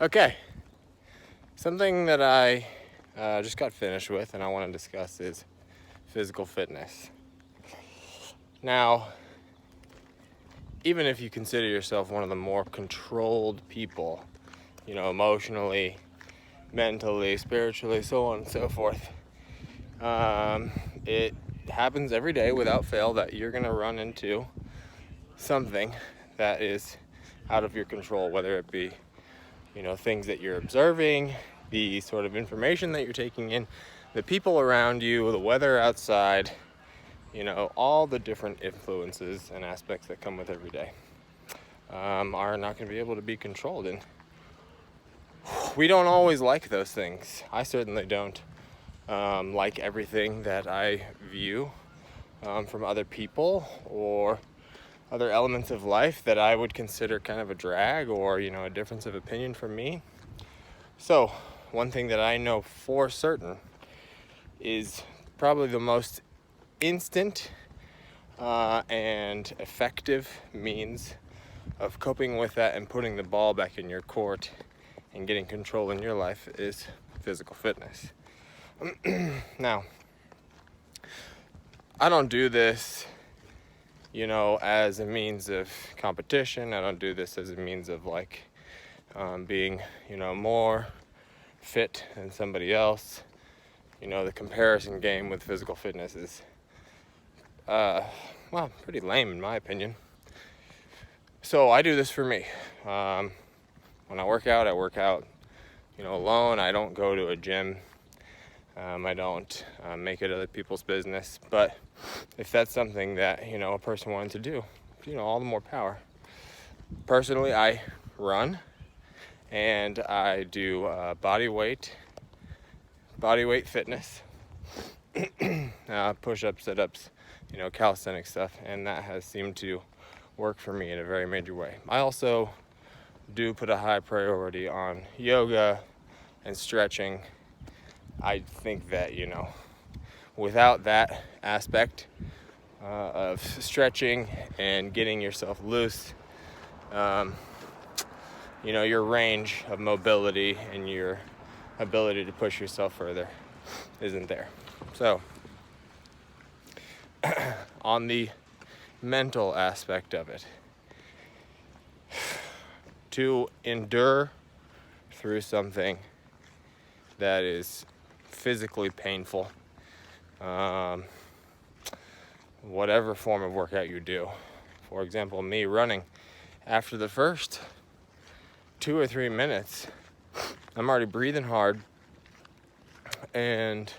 Okay, something that I just got finished with and I want to discuss is physical fitness. Now, even if you consider yourself one of the more controlled people, emotionally, mentally, spiritually, so on and so forth, it happens every day without fail that you're going to run into something that is out of your control, whether it be things that you're observing, the sort of information that you're taking in, the people around you, the weather outside, all the different influences and aspects that come with every day are not going to be able to be controlled. And we don't always like those things. I certainly don't like everything that I view from other people or other elements of life that I would consider kind of a drag or, a difference of opinion from me. So, one thing that I know for certain is probably the most instant and effective means of coping with that and putting the ball back in your court and getting control in your life is physical fitness. Now, I don't do this as a means of competition. I don't do this as a means of being, more fit than somebody else. The comparison game with physical fitness is, pretty lame in my opinion. So I do this for me. When I work out, alone. I don't go to a gym. I don't make it other people's business. But if that's something that, a person wanted to do, all the more power. Personally, I run and I do body weight fitness, push-ups, sit-ups, calisthenic stuff, and that has seemed to work for me in a very major way. I also do put a high priority on yoga and stretching. I think that, without that aspect of stretching and getting yourself loose, your range of mobility and your ability to push yourself further isn't there. So, on the mental aspect of it, to endure through something that is physically painful, whatever form of workout you do. For example, me running, after the first 2 or 3 minutes, I'm already breathing hard and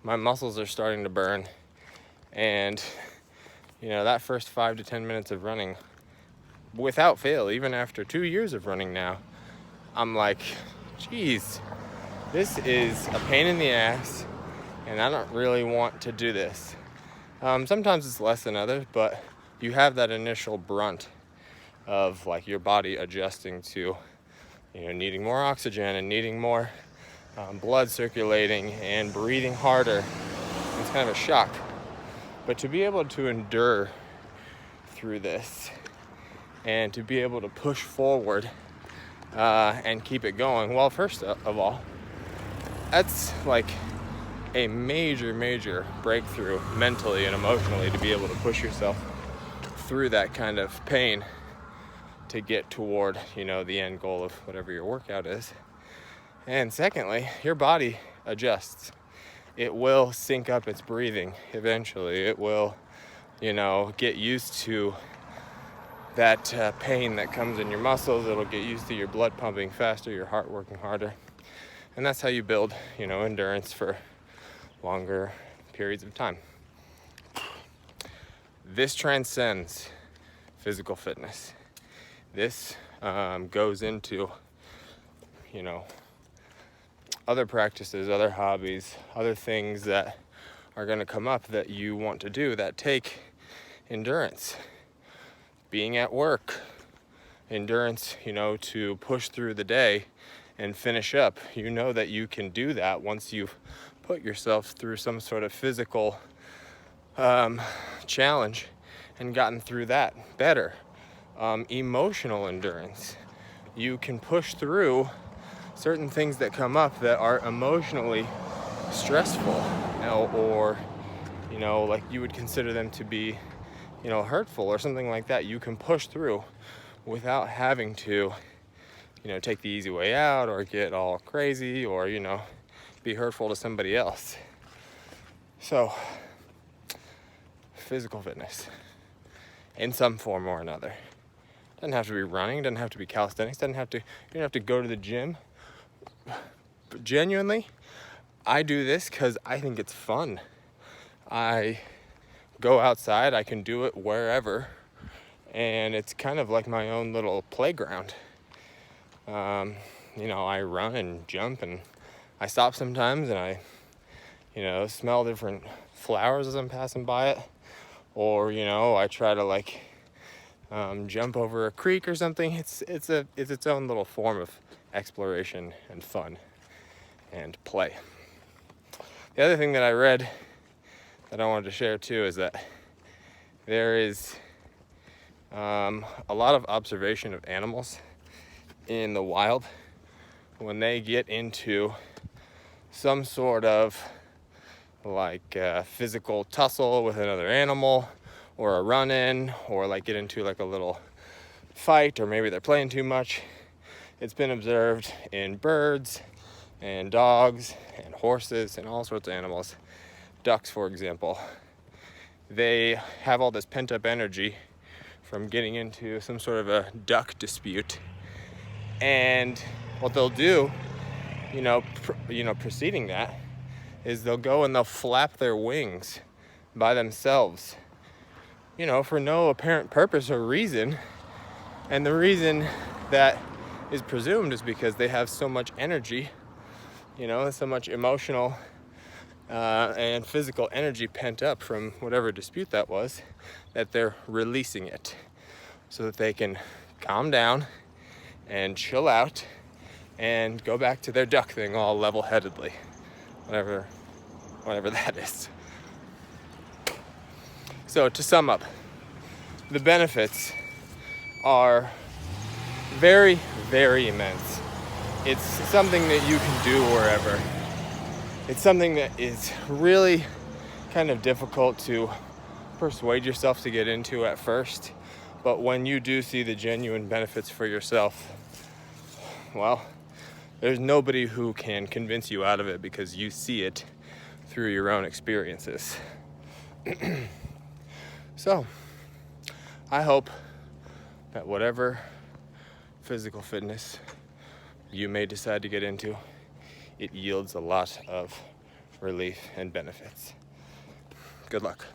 my muscles are starting to burn. And, that first 5 to 10 minutes of running, without fail, even after 2 years of running now, I'm like, geez, this is a pain in the ass and I don't really want to do this. Sometimes it's less than others, but you have that initial brunt of your body adjusting to, needing more oxygen and needing more blood circulating and breathing harder. It's kind of a shock. But to be able to endure through this and to be able to push forward and keep it going, well, first of all, that's a major breakthrough mentally and emotionally, to be able to push yourself through that kind of pain to get toward, the end goal of whatever your workout is. And secondly, your body adjusts. It will sync up its breathing eventually. It will, get used to that pain that comes in your muscles. It'll get used to your blood pumping faster, your heart working harder. And that's how you build, endurance for longer periods of time. This transcends physical fitness. This goes into, other practices, other hobbies, other things that are going to come up that you want to do that take endurance. Being at work, endurance, to push through the day and finish up. You know that you can do that once you've put yourself through some sort of physical challenge and gotten through that better. Emotional endurance. You can push through certain things that come up that are emotionally stressful, or like you would consider them to be hurtful or something like that, you can push through without having to take the easy way out or get all crazy or be hurtful to somebody else. So physical fitness in some form or another. Doesn't have to be running, doesn't have to be calisthenics, you don't have to go to the gym. But genuinely, I do this because I think it's fun. I go outside, I can do it wherever, and it's kind of like my own little playground. I run and jump, and I stop sometimes, and I smell different flowers as I'm passing by it, or I try to jump over a creek or something. It's its own little form of exploration and fun and play. The other thing that I read that I wanted to share too is that there is a lot of observation of animals in the wild when they get into some sort of physical tussle with another animal, or a run-in, or get into a little fight, or maybe they're playing too much. It's been observed in birds and dogs and horses and all sorts of animals. Ducks, for example, they have all this pent-up energy from getting into some sort of a duck dispute, and what they'll do preceding that is they'll go and they'll flap their wings by themselves, for no apparent purpose or reason. And the reason that is presumed is because they have so much energy, so much emotional and physical energy pent up from whatever dispute that was, that they're releasing it so that they can calm down and chill out and go back to their duck thing all level-headedly, whatever that is. So to sum up, the benefits are very, very immense. It's something that you can do wherever. It's something that is really kind of difficult to persuade yourself to get into at first, but when you do see the genuine benefits for yourself, well, there's nobody who can convince you out of it because you see it through your own experiences. So, I hope that whatever physical fitness you may decide to get into, it yields a lot of relief and benefits. Good luck.